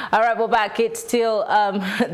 All right, we're back. It's still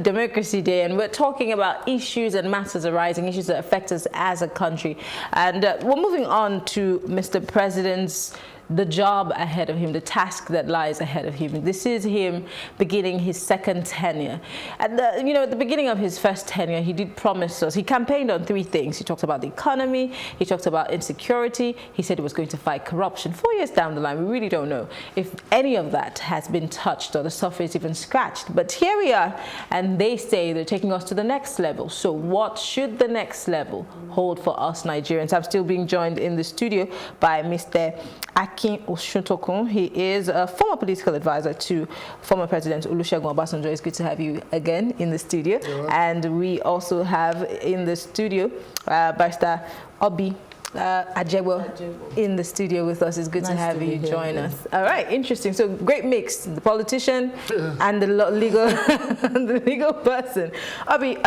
Democracy Day, and we're talking about issues and matters arising, issues that affect us as a country. And we're moving on to Mr. President's the job ahead of him, the task that lies ahead of him. This is him beginning his second tenure. At the beginning of his first tenure, he did promise us, he campaigned on three things. He talked about the economy, he talked about insecurity, he said he was going to fight corruption. 4 years down the line, we really don't know if any of that has been touched or the surface even scratched. But here we are, and they say they're taking us to the next level. So what should the next level hold for us Nigerians? I'm still being joined in the studio by Mr. Akin Oshutokun. He is a former political advisor to former President Olusegun Obasanjo. It's good to have you again in the studio. And we also have in the studio Barrister Obi Ajewo in the studio with us. It's good to have you join us. All right, interesting. So great mix, the politician and the legal the legal person. Obi,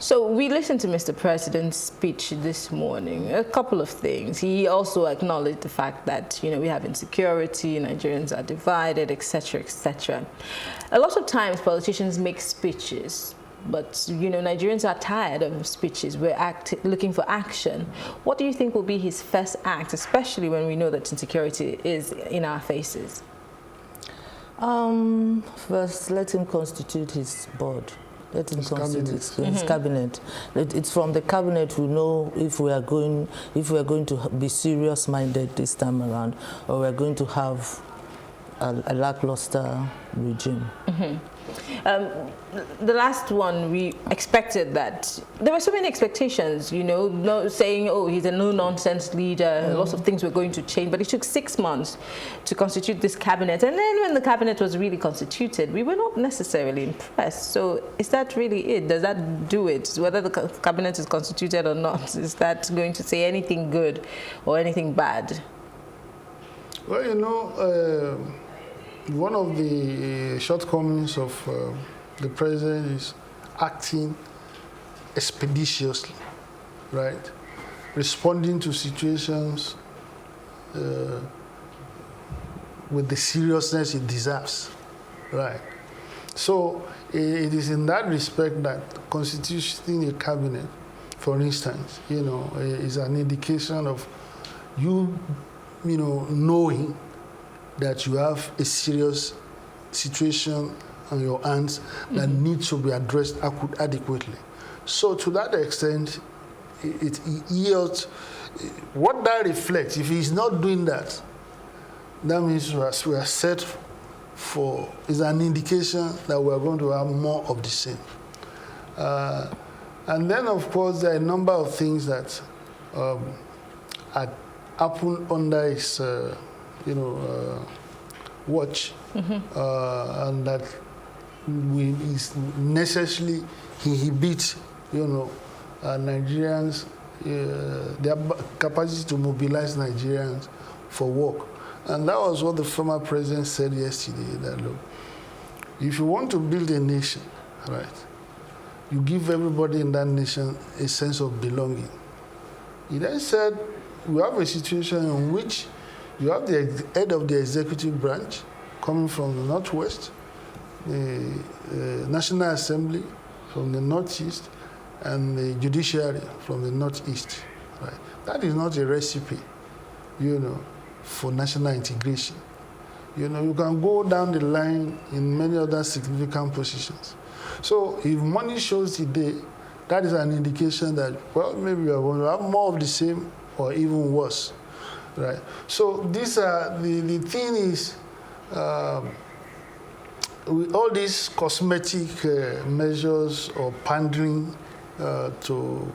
so we listened to Mr. President's speech this morning. A couple of things. He also acknowledged the fact that, we have insecurity, Nigerians are divided, etc., etc. A lot of times politicians make speeches, but, Nigerians are tired of speeches. We're looking for action. What do you think will be his first act, especially when we know that insecurity is in our faces? First, let him constitute his board. Let him constitute his cabinet. It's from the cabinet we know if we are going to be serious-minded this time around, or we are going to have a lackluster regime. The last one, we expected that. There were so many expectations, saying, oh, he's a no-nonsense leader, lots of things were going to change, but it took 6 months to constitute this cabinet. And then when the cabinet was really constituted, we were not necessarily impressed. So is that really it? Does that do it? Whether the cabinet is constituted or not, is that going to say anything good or anything bad? Well, one of the shortcomings of the president is acting expeditiously, right? Responding to situations with the seriousness it deserves, right? So it is in that respect that constituting a cabinet, for instance, is an indication of knowing that you have a serious situation on your hands that needs to be addressed adequately. So to that extent, it yields, what that reflects, if he's not doing that, that means we are set for, is an indication that we are going to have more of the same. And then, of course, there are a number of things that had happened under his watch, and that is necessarily inhibit, Nigerians, their capacity to mobilize Nigerians for work. And that was what the former president said yesterday, that look, if you want to build a nation, right, you give everybody in that nation a sense of belonging. He then said, we have a situation in which you have the head of the executive branch coming from the northwest, the National Assembly from the northeast, and the judiciary from the northeast. Right? That is not a recipe, for national integration. You can go down the line in many other significant positions. So if money shows today, that is an indication that, well, maybe we are going to have more of the same or even worse. Right. So these are the thing is, with all these cosmetic measures or pandering to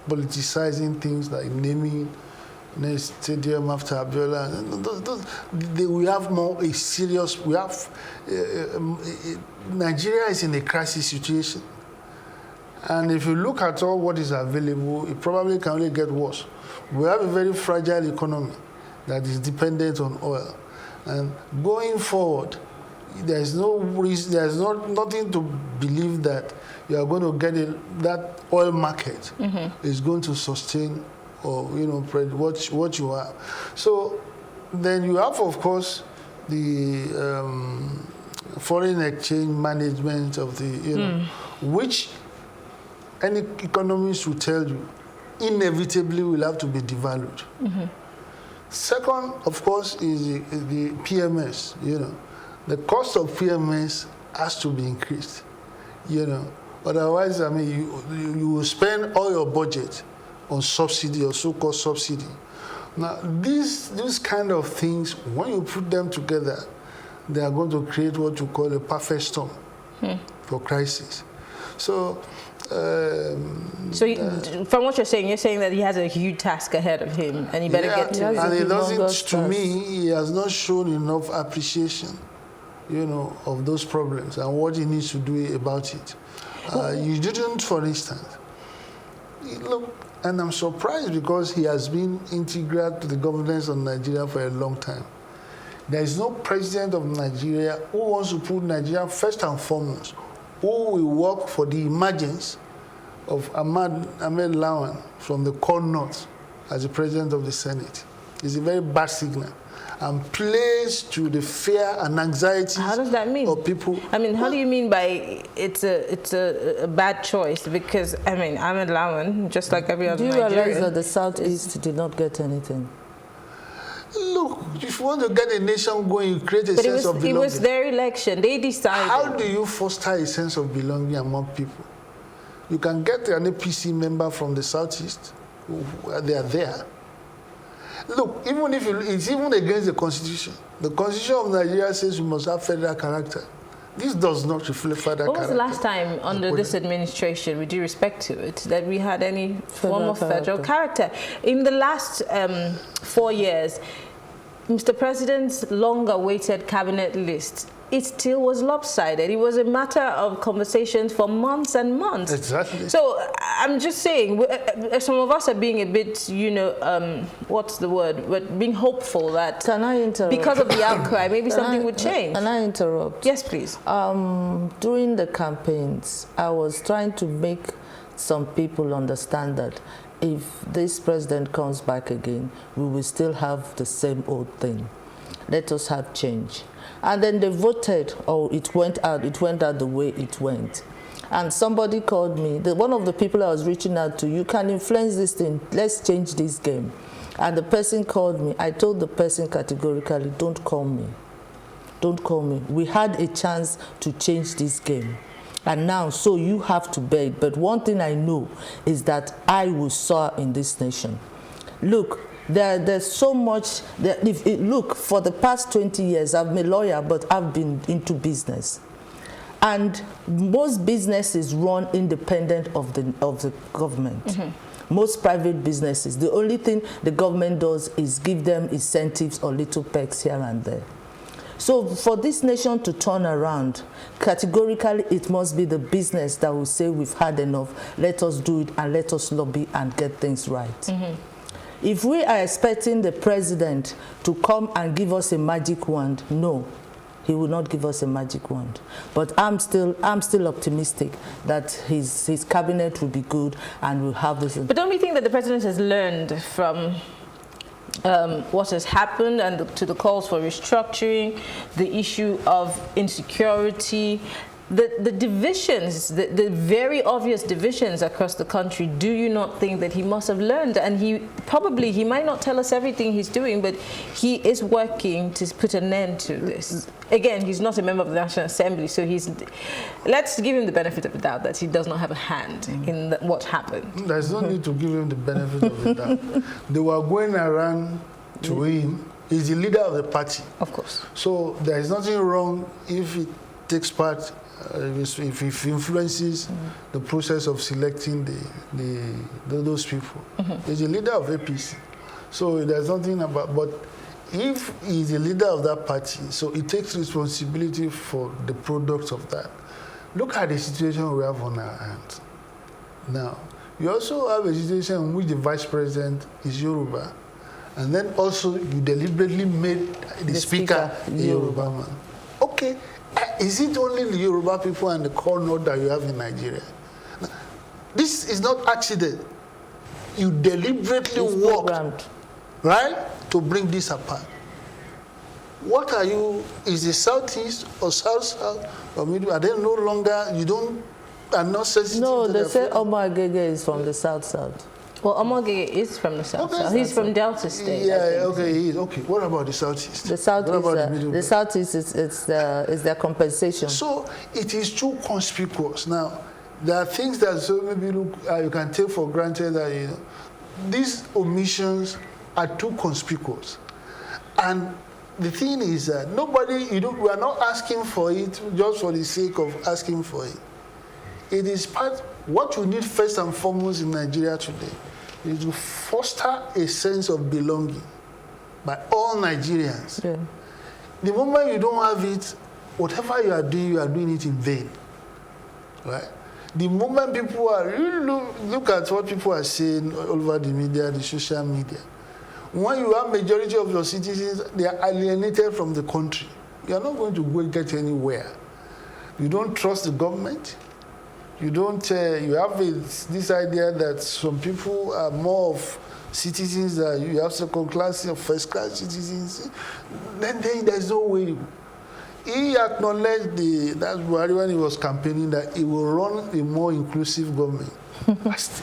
politicizing things like naming a stadium after Abiola, we have more a serious. We have Nigeria is in a crisis situation, and if you look at all what is available, it probably can only get worse. We have a very fragile economy that is dependent on oil. And going forward, there's no reason, there's nothing to believe that you are going to get that oil market is going to sustain or what you have. So then you have, of course, the foreign exchange management of the, which any economist will tell you, inevitably will have to be devalued. Second, of course, is the PMS. The cost of PMS has to be increased. Otherwise, I mean, you will spend all your budget on subsidy or so-called subsidy. Now, these kind of things, when you put them together, they are going to create what you call a perfect storm for crisis. So, from what you're saying that he has a huge task ahead of him, and he better get to it. And he doesn't, to me, he has not shown enough appreciation, of those problems and what he needs to do about it. You didn't, for instance, look, and I'm surprised because he has been integral to the governance of Nigeria for a long time. There is no president of Nigeria who wants to put Nigeria first and foremost, who will work for the emergence of Ahmed Lawan from the core north as the president of the Senate. It's a very bad signal and plays to the fear and anxiety of people. I mean, how do you mean by it's a bad choice? Because, I mean, Ahmed Lawan, just like every other Nigerian. Do you realize that the Southeast did not get anything? Look, if you want to get a nation going, you create a sense of belonging. It was their election. They decided. How do you foster a sense of belonging among people? You can get an APC member from the Southeast. They are there. Look, even if it's even against the Constitution. The Constitution of Nigeria says you must have federal character. This does not reflect federal character. What was the last time under this administration, with due respect to it, that we had any form of federal character? In the last 4 years, Mr. President's long-awaited cabinet list, it still was lopsided. It was a matter of conversations for months and months. Exactly. So I'm just saying, some of us are being a bit, what's the word? But being hopeful that Can I interrupt? Because of the outcry, maybe something would change. Can I interrupt? Yes, please. During the campaigns, I was trying to make some people understand that if this president comes back again, we will still have the same old thing. Let us have change. And then they voted, it went out the way it went. And somebody called me, one of the people I was reaching out to, you can influence this thing, let's change this game. And the person called me. I told the person categorically, don't call me. Don't call me. We had a chance to change this game. And now, so you have to beg. But one thing I know is that I will soar in this nation. Look, there's so much. Look, for the past 20 years, I've been a lawyer, but I've been into business. And most businesses run independent of the government. Most private businesses, the only thing the government does is give them incentives or little perks here and there. So for this nation to turn around, categorically, it must be the business that will say we've had enough, let us do it and let us lobby and get things right. If we are expecting the president to come and give us a magic wand, no, he will not give us a magic wand. But I'm still optimistic that his cabinet will be good and we'll have this. But don't we think that the president has learned from what has happened and to the calls for restructuring, the issue of insecurity, the divisions, the very obvious divisions across the country? Do you not think that he must have learned? And he might not tell us everything he's doing, but he is working to put an end to this. Again, he's not a member of the National Assembly, so let's give him the benefit of the doubt that he does not have a hand in what happened. There's no need to give him the benefit of the doubt. They were going around to him. He's the leader of the party. Of course. So there is nothing wrong if he takes part, if he influences the process of selecting those people. He's the leader of APC. So there's nothing about, but if he's the leader of that party, so he takes responsibility for the products of that. Look at the situation we have on our hands. Now, you also have a situation in which the vice president is Yoruba, and then also you deliberately made the speaker a Yoruba man. Okay, is it only the Yoruba people and the core north that you have in Nigeria? Now, this is not accident. You deliberately worked, right, to bring this apart. what are you, is it southeast or south or middle? Are they no longer, are not sensitive? No, to they their say Omar Agege is from the south. Well, Omogege is from the south. Okay. He's from Delta State. Yeah, okay, he is. Okay, what about the southeast? The southeast, What about the middle? the southeast is their compensation. So it is too conspicuous. Now, there are things that so maybe you can take for granted that these omissions are too conspicuous. And the thing is that we are not asking for it just for the sake of asking for it. It is what you need first and foremost in Nigeria today is to foster a sense of belonging by all Nigerians. Yeah. The moment you don't have it, whatever you are doing it in vain. Right? The moment people are, look at what people are saying all over the media, the social media. When you have majority of your citizens, they are alienated from the country. You are not going to go get anywhere. You don't trust the government. You don't. You have this idea that some people are more of citizens that you have second class or first class citizens. Then there's no way. He acknowledged that's Buhari when he was campaigning that he will run a more inclusive government.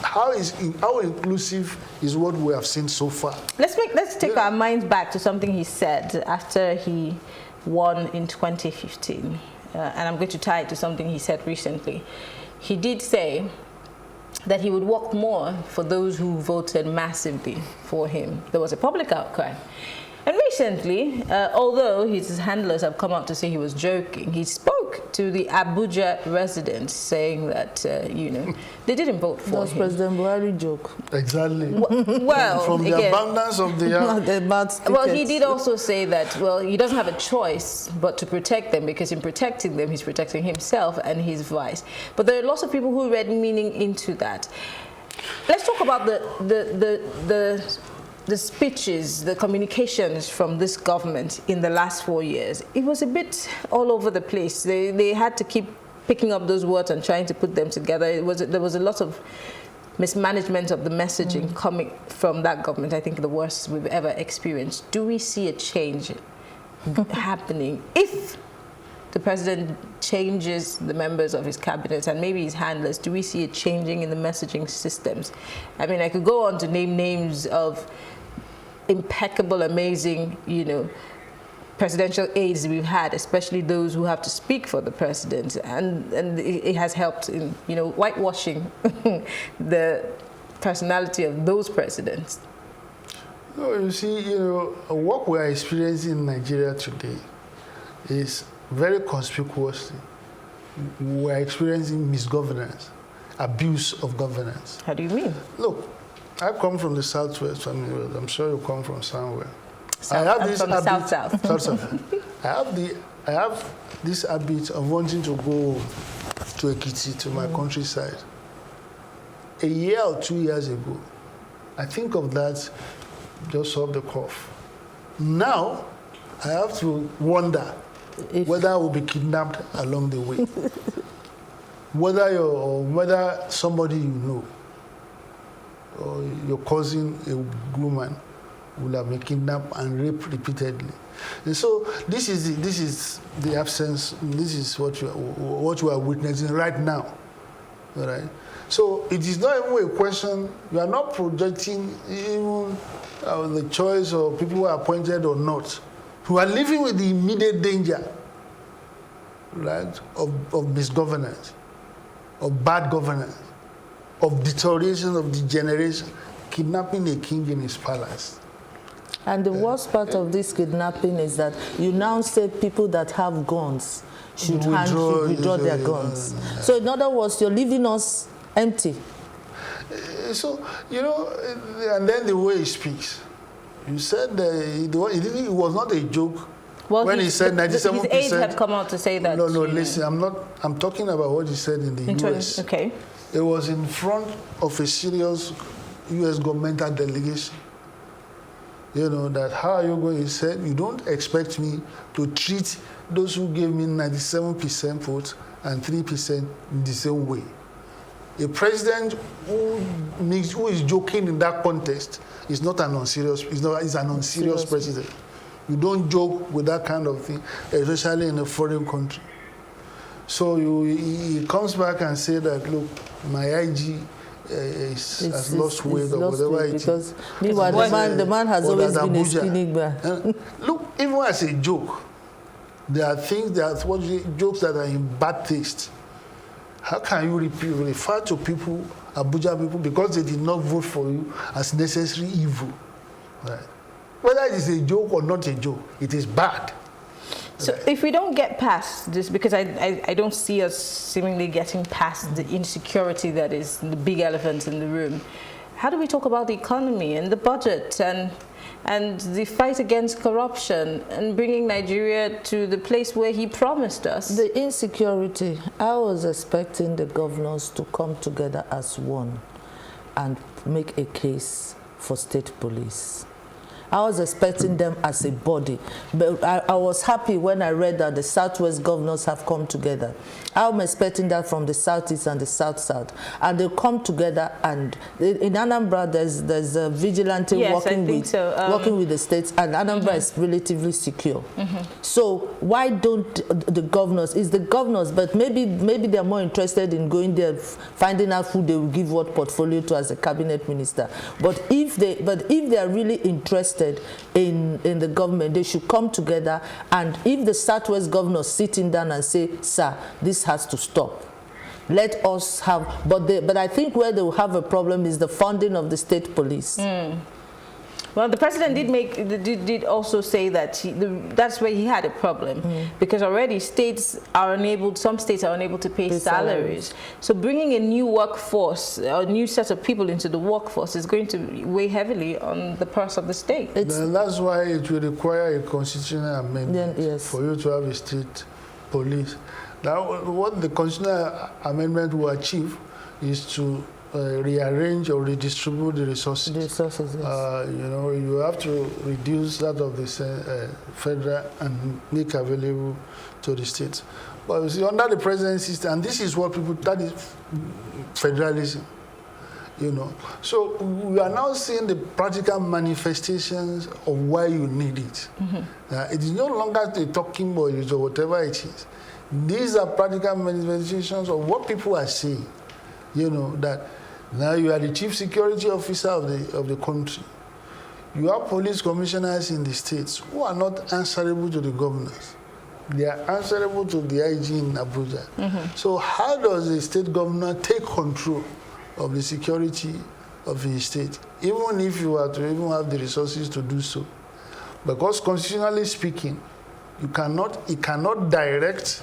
How inclusive is what we have seen so far? Let's take our minds back to something he said after he won in 2015, and I'm going to tie it to something he said recently. He did say that he would work more for those who voted massively for him. There was a public outcry. And recently, although his handlers have come out to say he was joking, he spoke to the Abuja residents saying that, they didn't vote for Does him. President Buhari joke? Exactly. Well, from the again, abundance of the well, he did also say that, he doesn't have a choice but to protect them, because in protecting them, he's protecting himself and his vice. But there are lots of people who read meaning into that. Let's talk about the speeches, the communications from this government in the last 4 years. It was a bit all over the place. They had to keep picking up those words and trying to put them together. There was a lot of mismanagement of the messaging coming from that government. I think the worst we've ever experienced. Do we see a change happening if the president changes the members of his cabinet and maybe his handlers? Do we see it changing in the messaging systems? I mean, I could go on to name names of impeccable, amazing, presidential aides we've had, especially those who have to speak for the president, and it has helped in, whitewashing the personality of those presidents. No, you see, what we are experiencing in Nigeria today is very conspicuously. We are experiencing misgovernance, abuse of governance. How do you mean? Look, I come from the southwest. I'm sure you come from somewhere. I'm from the south. I have this habit of wanting to go to Ekiti, to my countryside. A year or 2 years ago, I think of that just off the cuff. Now, I have to wonder whether I will be kidnapped along the way. Whether somebody you know, or your cousin, a woman, will have been kidnapped and raped repeatedly. And so this is the absence. This is what you are witnessing right now. All right. So it is not even a question. You are not projecting even the choice of people who are appointed or not. You are living with the immediate danger, right, of misgovernance, of bad governance, of deterioration, of degeneration, kidnapping a king in his palace. And the worst part of this kidnapping is that you now say people that have guns should withdraw their guns. So in other words, you're leaving us empty. So, and then the way he speaks. You said it was not a joke. Well, when he said 97%. His aides had come out to say that. No, listen, I'm talking about what he said in the US. Okay. It was in front of a serious US governmental delegation. That how are you going? He said, you don't expect me to treat those who gave me 97% votes and 3% in the same way. A president who is joking in that context is not an unserious. Is an unserious president. You don't joke with that kind of thing, especially in a foreign country. So he comes back and say that, look, my IG has lost weight or whatever it is. Because the man has always been a skinny man. Look, even as a joke, there are things jokes that are in bad taste. How can you refer to people, Abuja people, because they did not vote for you as necessary evil? Right? Whether it is a joke or not a joke, it is bad. So if we don't get past this, because I don't see us seemingly getting past the insecurity that is the big elephant in the room, how do we talk about the economy and the budget and the fight against corruption and bringing Nigeria to the place where he promised us? The insecurity, I was expecting the governors to come together as one and make a case for state police. I was expecting them as a body, but I was happy when I read that the Southwest governors have come together. I'm expecting that from the Southeast and the South-South, and they'll come together. And in Anambra, there's a vigilante working with the states, and Anambra is relatively secure. So why don't the governors? It's the governors, but maybe they're more interested in going there, finding out who they will give what portfolio to as a cabinet minister. But if they are really interested in the government, they should come together, and if the Southwest governors sitting down and say, sir, this has to stop. Let us have, but I think where they will have a problem is the funding of the state police. Well, the president did also say that that's where he had a problem, because already some states are unable to pay salaries. So bringing a new workforce, a new set of people into the workforce is going to weigh heavily on the purse of the state. That's why it will require a constitutional amendment for you to have a state police. Now, what the constitutional amendment will achieve is to rearrange or redistribute the resources. You have to reduce that of the federal and make available to the states. But you see, under the present system, and this is what that is federalism. So we are now seeing the practical manifestations of why you need it. It is no longer the talking boys or whatever it is. These are practical manifestations of what people are saying. That now you are the chief security officer of the country. You have police commissioners in the states who are not answerable to the governors. They are answerable to the IG in Abuja. So how does the state governor take control of the security of his state, even if you are to even have the resources to do so? Because constitutionally speaking, he cannot direct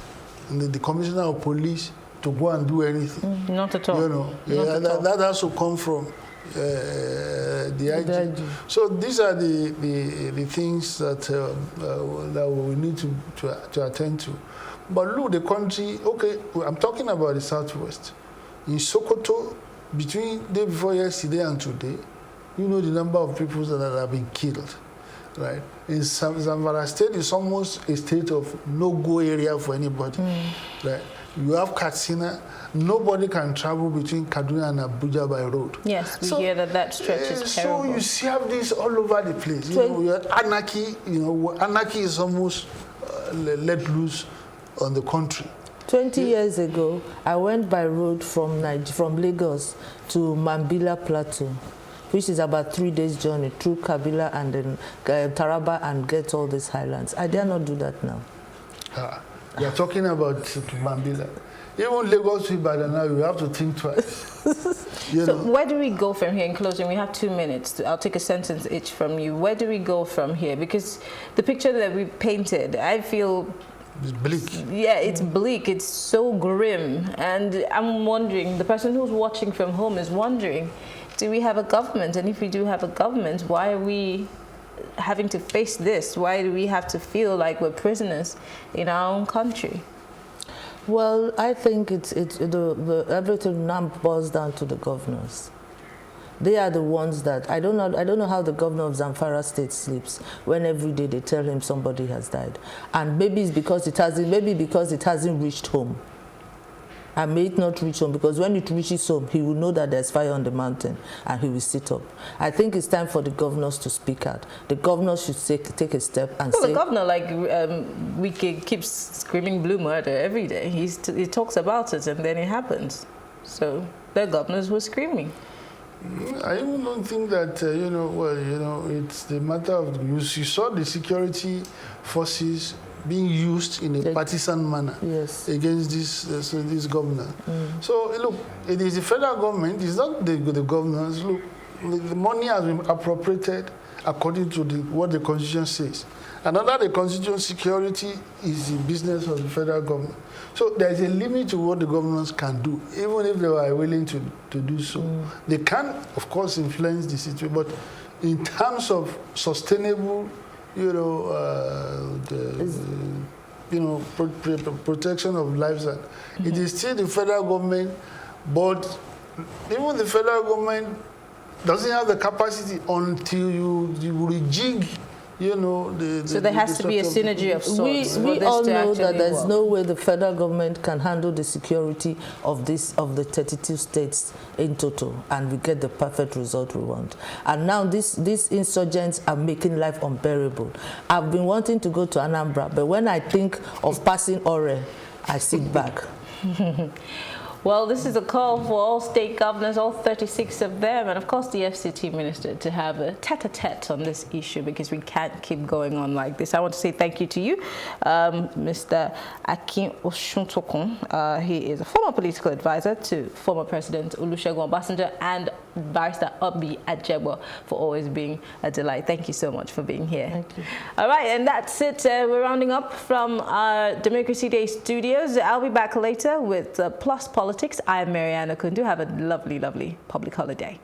the commissioner of police to go and do anything. Not at all. That has to come from the IG. So these are the things that we need to attend to. But look, the country, okay, I'm talking about the Southwest. In Sokoto, between day before yesterday and today, the number of people that have been killed, right? In Zamfara State, it's almost a state of no-go area for anybody, right? You have Katsina. Nobody can travel between Kaduna and Abuja by road. Yes, we hear that stretch is terrible. So you see have this all over the place. You have anarchy. Anarchy is almost let loose on the country. 20 years ago, I went by road from Lagos to Mambila Plateau, which is about 3 days journey through Kabila and then Taraba and get all these highlands. I dare not do that now. You are talking about Mambila. Even Lagos to Ibadan now, you have to think twice. So where do we go from here? In closing, we have 2 minutes. I'll take a sentence each from you. Where do we go from here? Because the picture that we painted, I feel... It's bleak. Yeah, it's bleak. It's so grim. And I'm wondering, the person who's watching from home is wondering, do we have a government? And if we do have a government, why are we having to face this? Why do we have to feel like we're prisoners in our own country? Well, I think everything now boils down to the governors. They are the ones that I don't know how the governor of Zamfara State sleeps when every day they tell him somebody has died, and maybe it's because it hasn't reached home. And may it not reach home, because when it reaches home, he will know that there's fire on the mountain and he will sit up. I think it's time for the governors to speak out. The governors should take a step and say... the governor, like Wike, keeps screaming blue murder every day. He talks about it and then it happens. So the governors were screaming. I even don't think that, it's the matter of... You saw the security forces being used in a partisan manner against this governor. So, look, it is the federal government, it's not the governors. Look, the money has been appropriated according to what the Constitution says. And under the Constitution, security is the business of the federal government. So there is a limit to what the governors can do, even if they are willing to do so. They can, of course, influence the situation, but in terms of sustainable protection of lives. It is still the federal government, but even the federal government doesn't have the capacity until you rejig. So there has to be a synergy of sorts. We all know that there's no way the federal government can handle the security of the 32 states in total, and we get the perfect result we want. And now these insurgents are making life unbearable. I've been wanting to go to Anambra, but when I think of passing Ore, I sit back. Well, this is a call for all state governors, all 36 of them, and of course the FCT minister, to have a tete-a-tete on this issue, because we can't keep going on like this. I want to say thank you to you, Mr. Akin Oshuntokun. He is a former political advisor to former President Olusegun Obasanjo, and Barrister Obi Ajegbo, for always being a delight. Thank you so much for being here. Thank you. All right, and that's it. We're rounding up from our Democracy Day studios. I'll be back later with Plus Politics. I'm Mariana Kundu. Have a lovely, lovely public holiday.